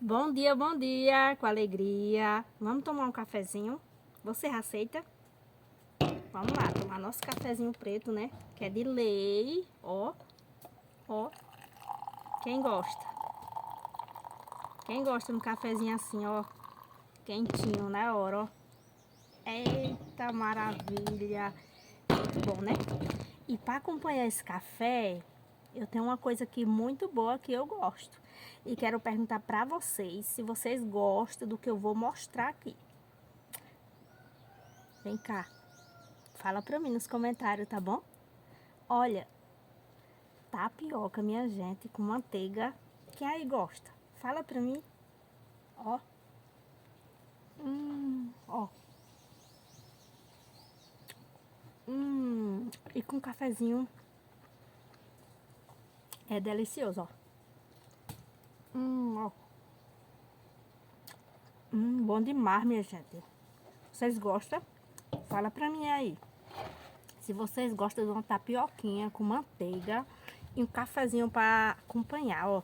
Bom dia, com alegria. Vamos tomar um cafezinho? Você aceita? Vamos lá, tomar nosso cafezinho preto, né? Que é de lei. Ó, ó. Quem gosta? Quem gosta de um cafezinho assim, ó? Quentinho na hora, ó. Eita, maravilha. Muito bom, né? E para acompanhar esse café, eu tenho uma coisa aqui muito boa que eu gosto. E quero perguntar para vocês se vocês gostam do que eu vou mostrar aqui. Vem cá. Fala pra mim nos comentários, tá bom? Olha, tapioca, minha gente, com manteiga. Quem aí gosta? Fala pra mim. Ó. Ó. E com cafezinho. É delicioso, ó. Ó. Bom demais, minha gente. Vocês gostam? Fala pra mim aí. Se vocês gostam de uma tapioquinha com manteiga e um cafezinho pra acompanhar, ó.